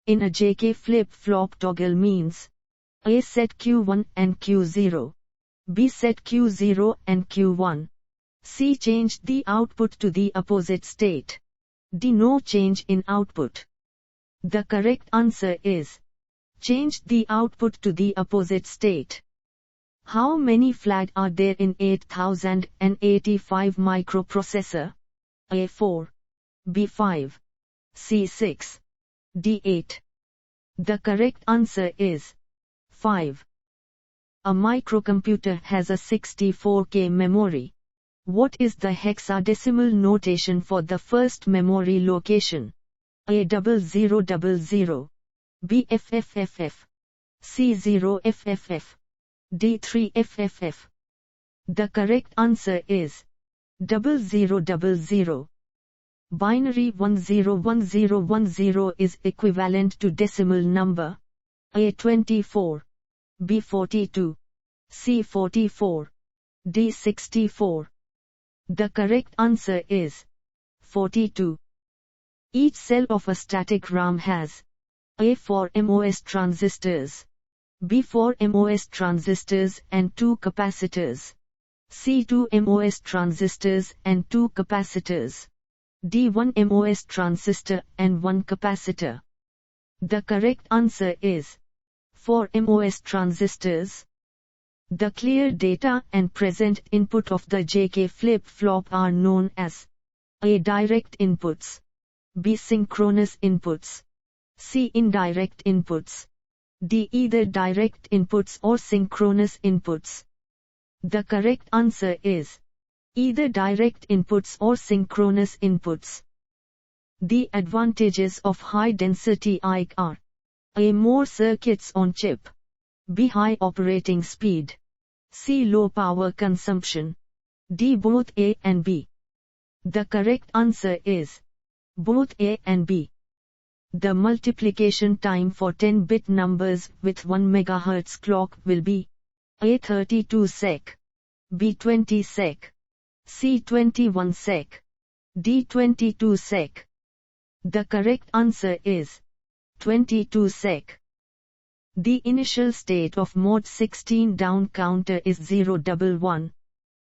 in a JK flip-flop toggle means A set Q1 and Q0, B set Q0 and Q1, C changed the output to the opposite state, D no change in output. The correct answer is changed the output to the opposite state. How many flags are there in 8085 microprocessor? A4, B5, C6, D8. The correct answer is 5. A microcomputer has a 64K memory. What is the hexadecimal notation for the first memory location? A0000, B FFFF, C0 FFF, D3 FFF. The correct answer is 0000. Binary 101010 is equivalent to decimal number A24, B42, C44, D64. The correct answer is 42. Each cell of a static RAM has A4 MOS transistors, B4 MOS transistors and 2 capacitors, C2 MOS transistors and 2 capacitors, D1 MOS transistor and 1 capacitor. The correct answer is 4 MOS transistors. The clear data and present input of the JK flip-flop are known as A. Direct inputs, B. Synchronous inputs, C. Indirect inputs, D. Either direct inputs or synchronous inputs. The correct answer is either direct inputs or synchronous inputs. The advantages of high-density I/O are A. More circuits on chip, B. High operating speed, C. Low power consumption, D. Both A and B. The correct answer is both A and B. The multiplication time for 10-bit numbers with 1 MHz clock will be A. 32 sec, B. 20 sec, C. 21 sec, D. 22 sec. The correct answer is 22 sec. The initial state of mod 16 down counter is 011.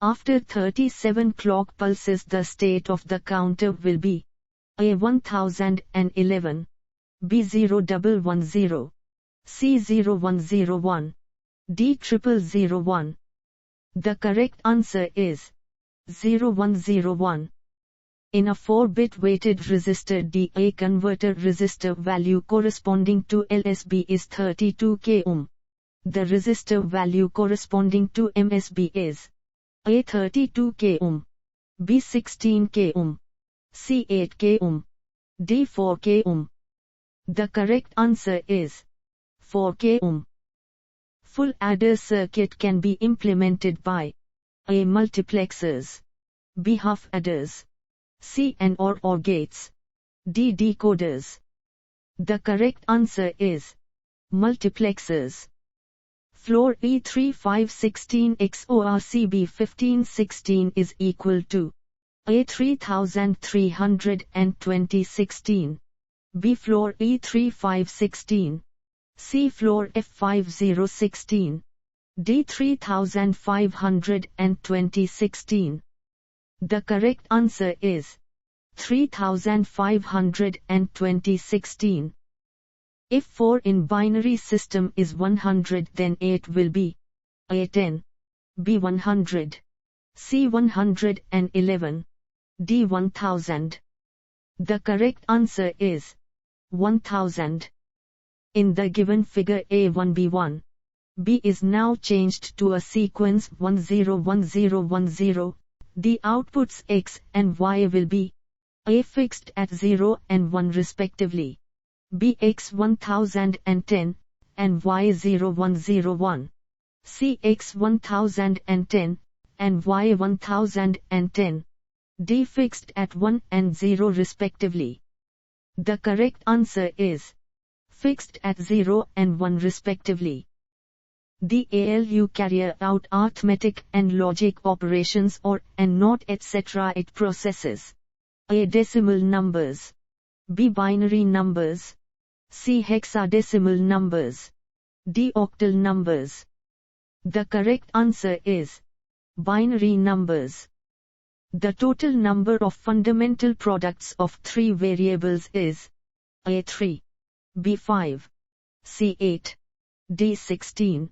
After 37 clock pulses the state of the counter will be A. 1011, B. 0110, C. 0101, D. 0001. The correct answer is 0101. In a 4-bit weighted resistor D, a converter resistor value corresponding to LSB is 32 k ohm. The resistor value corresponding to MSB is A. 32 k ohm, B. 16 k ohm, C. 8 k ohm, D. 4 k ohm. The correct answer is 4 k ohm. Full adder circuit can be implemented by A. Multiplexers, B. half adders, C. and or gates, D. decoders. The correct answer is multiplexers. Floor E3516 XOR CB1516 is equal to A. 3316, B. floor E3516, C. floor F5016, D. 3520. The correct answer is 3520. If 4 in binary system is 100, then 8 will be A. 10, B. 100, C. 111, D. 1000. The correct answer is 1000. In the given figure A1B1, B is now changed to a sequence 101010. The outputs X and Y will be A fixed at 0 and 1 respectively, B X 1010, and Y 0101, C X 1010, and Y 1010, D fixed at 1 and 0 respectively. The correct answer is fixed at 0 and 1 respectively. The ALU carry out arithmetic and logic operations or and not etc. It processes A. decimal numbers, B. binary numbers, C. Hexadecimal numbers. D. Octal numbers. The correct answer is binary numbers. The total number of fundamental products of three variables is A 3, B 5, C 8, D 16.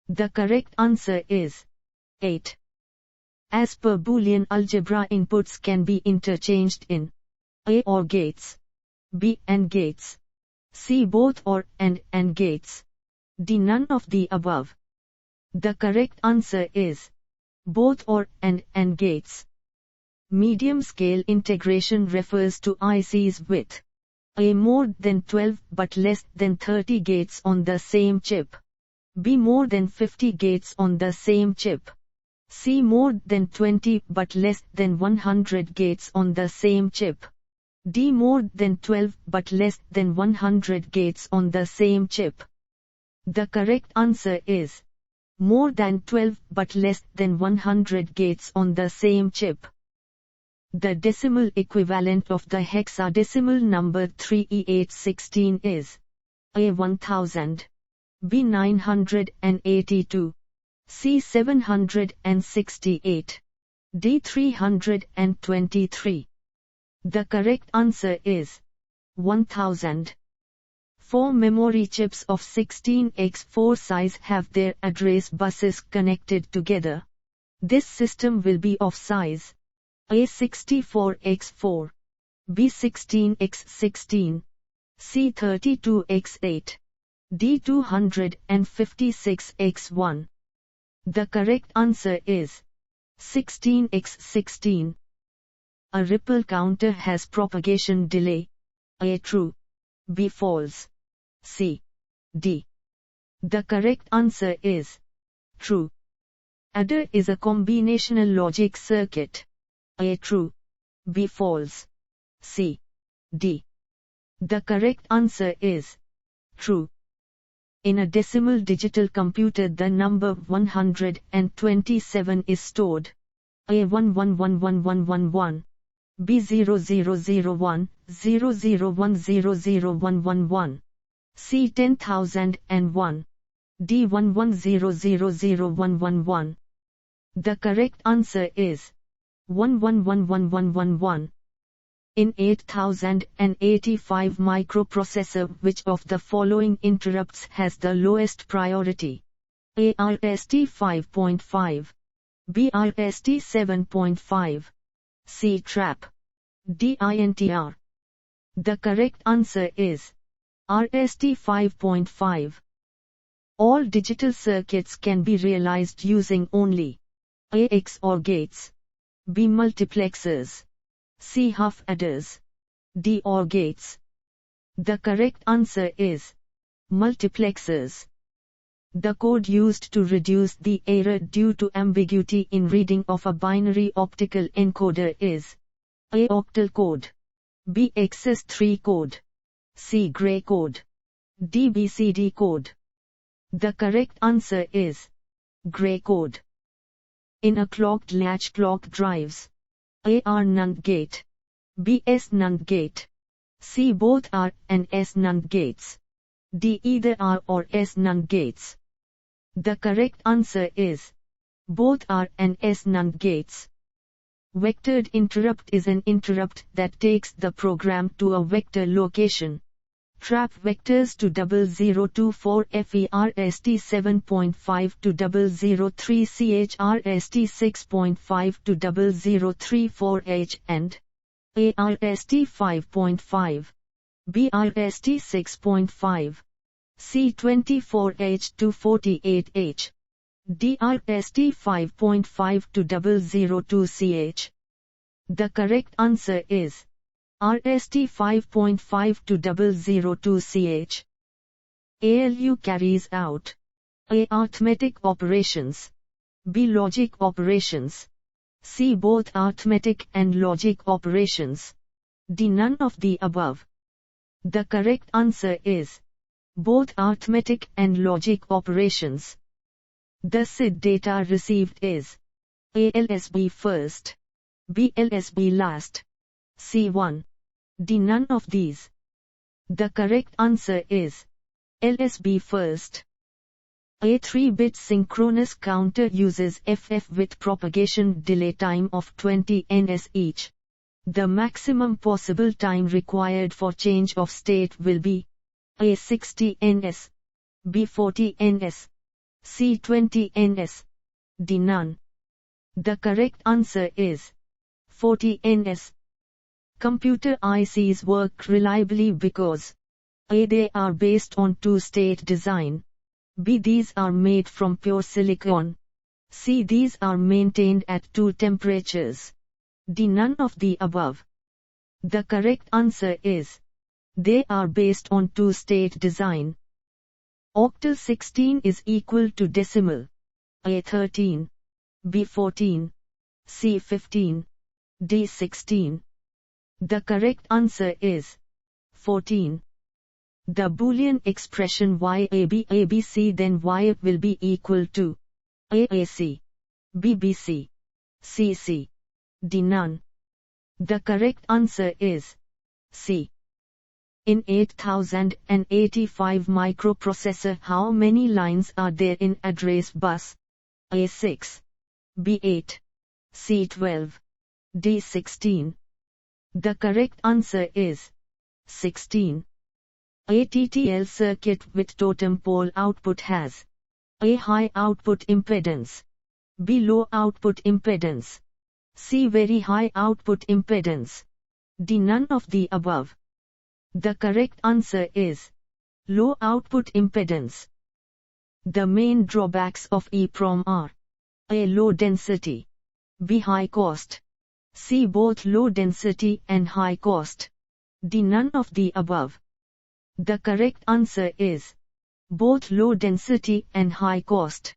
The correct answer is 8. As per Boolean algebra, inputs can be interchanged in A or gates, B and gates, C both or and gates, D none of the above. The correct answer is both or and gates. Medium-scale integration refers to ICs with A more than 12 but less than 30 gates on the same chip, B more than 50 gates on the same chip, C more than 20 but less than 100 gates on the same chip, D more than 12 but less than 100 gates on the same chip. The correct answer is more than 12 but less than 100 gates on the same chip. The decimal equivalent of the hexadecimal number 3E816 is A 1000, B 982, C 768, D 323. The correct answer is 1000. 4 memory chips of 16x4 size have their address buses connected together. This system will be of size A 64x4, B 16x16, C 32x8, D 256x1. The correct answer is 16x16. A ripple counter has propagation delay A true, B false, C, D. The correct answer is true. Adder is a combinational logic circuit. A true, B false, C, D. The correct answer is true. In a decimal digital computer, the number 127 is stored A 111111, B 0001, 00100111, C 10001, D 11000111. The correct answer is 111111. In 8085 microprocessor, which of the following interrupts has the lowest priority? A. RST 5.5, B. RST 7.5, C. Trap, D. INTR. The correct answer is RST 5.5. All digital circuits can be realized using only A. XOR gates, B. multiplexers, C. half adders, D. OR gates. The correct answer is multiplexers. The code used to reduce the error due to ambiguity in reading of a binary optical encoder is A. Octal code, B. XS3 code, C. Gray code, D. BCD code. The correct answer is Gray code. In a clocked latch, clock drives A. R NAND gate, B. S NAND gate, C. both R and S NAND gates, D. either R or S NAND gates. The correct answer is both R and S NAND gates. Vectored interrupt is an interrupt that takes the program to a vector location. Trap vectors to 0024 FE RST 7.5 to 003 CH RST 6.5 to 0034H and A RST 5.5, B RST 6.5, C 24H to 48H, D RST 5.5 to 002CH. The correct answer is RST 5.5 to 002CH. ALU carries out A. arithmetic operations, B. logic operations, C. both arithmetic and logic operations, D. none of the above. The correct answer is both arithmetic and logic operations. The SID data received is A. LSB first, B. LSB last, C. 1, D. none of these. The correct answer is LSB first. A 3-bit synchronous counter uses FF with propagation delay time of 20 ns each. The maximum possible time required for change of state will be A 60 ns, B 40 ns, C 20 ns, D none. The correct answer is 40 ns. Computer ICs work reliably because A. They are based on two-state design. B. These are made from pure silicon. C. These are maintained at two temperatures. D. None of the above. The correct answer is they are based on two-state design. Octal 16 is equal to decimal. A 13, B 14, C 15, D 16. The correct answer is 14. The Boolean expression YAB+ABC then Y will be equal to AAC, BBC, CC, D none. The correct answer is C. In 8085 microprocessor, how many lines are there in address bus? A6, B8, C12, D16. The correct answer is 16. A TTL circuit with totem pole output has A. High output impedance, B. Low output impedance, C. Very high output impedance, D. None of the above. The correct answer is low output impedance. The main drawbacks of EEPROM are A. Low density, B. High cost, C. Both low density and high cost, D. None of the above. The correct answer is both low density and high cost.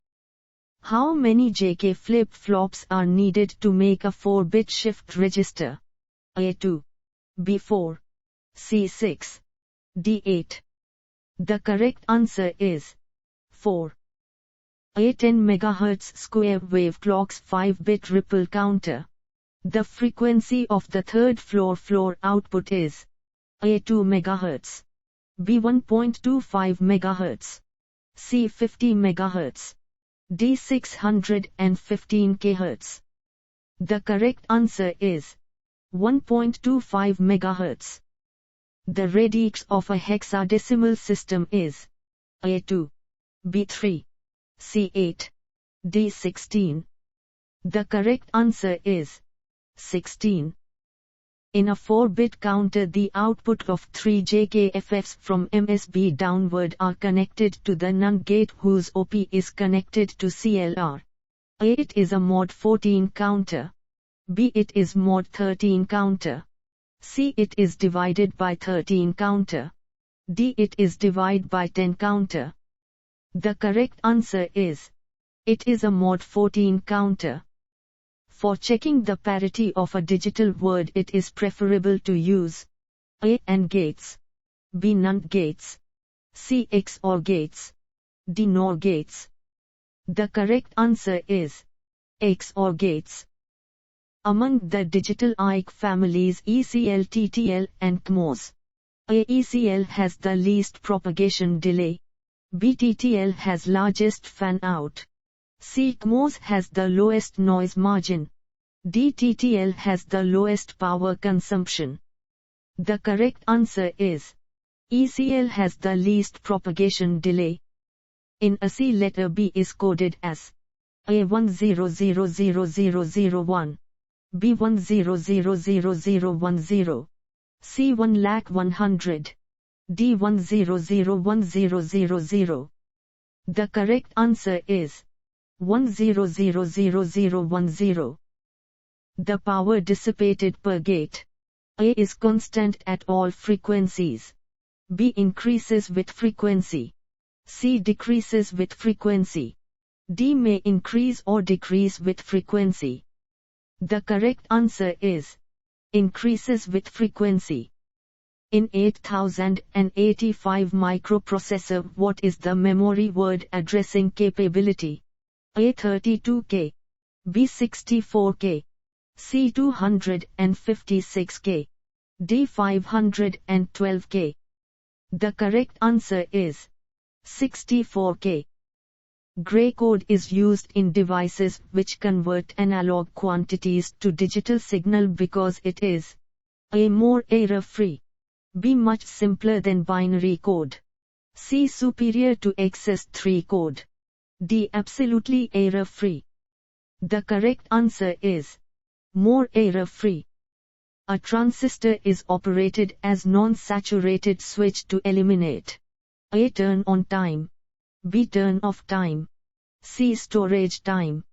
How many JK flip-flops are needed to make a 4-bit shift register? A2, B4, C6, D8. The correct answer is 4. A 10 MHz square wave clock's 5-bit ripple counter. The frequency of the third floor output is A 2 MHz, B 1.25 MHz, C 50 MHz, D 615 kHz. The correct answer is 1.25 MHz. The radix of a hexadecimal system is A2, B3, C8, D16. The correct answer is 16. In a 4-bit counter, the output of 3 JK FFs from MSB downward are connected to the NAND gate whose OP is connected to CLR. A. It is a mod 14 counter. B. It is mod 13 counter. C. It is divided by 13 counter. D. It is divided by 10 counter. The correct answer is it is a mod 14 counter. For checking the parity of a digital word, it is preferable to use A. AND gates, B. NAND gates, C. XOR gates, D. NOR gates. The correct answer is XOR gates. Among the digital IC families ECL, TTL, and CMOS, A. ECL has the least propagation delay, B. TTL has largest fan-out, C. CMOS has the lowest noise margin, D. TTL has the lowest power consumption. The correct answer is ECL has the least propagation delay. In ASCII, letter B is coded as A10000001, B10000010, C1,100,000, D10001000. The correct answer is 10000010. The power dissipated per gate. A is constant at all frequencies. B increases with frequency. C decreases with frequency. D may increase or decrease with frequency. The correct answer is increases with frequency. In 8085 microprocessor, what is the memory word addressing capability? A 32K, B 64K, C 256K, D 512K. The correct answer is 64K. Gray code is used in devices which convert analog quantities to digital signal because it is A. more error-free, B. much simpler than binary code, C. superior to XS3 code, D. absolutely error-free. The correct answer is more error-free. A transistor is operated as non-saturated switch to eliminate A. turn on time, B. turn off time, C. storage time,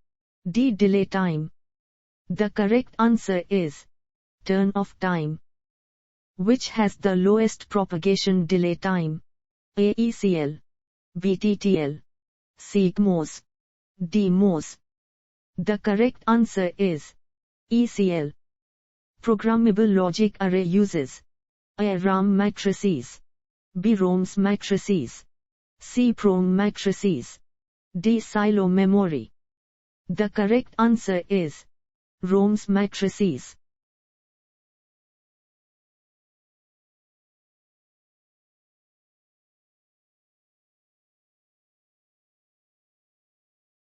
D. delay time. The correct answer is turn off time. Which has the lowest propagation delay time? A. ASCII, B. TTL, C. CMOS, D. MOS. The correct answer is ASCII. Programmable logic array uses A. RAM matrices, B. ROMs matrices, C. PROM matrices, D. silo memory. The correct answer is ROMs matrices.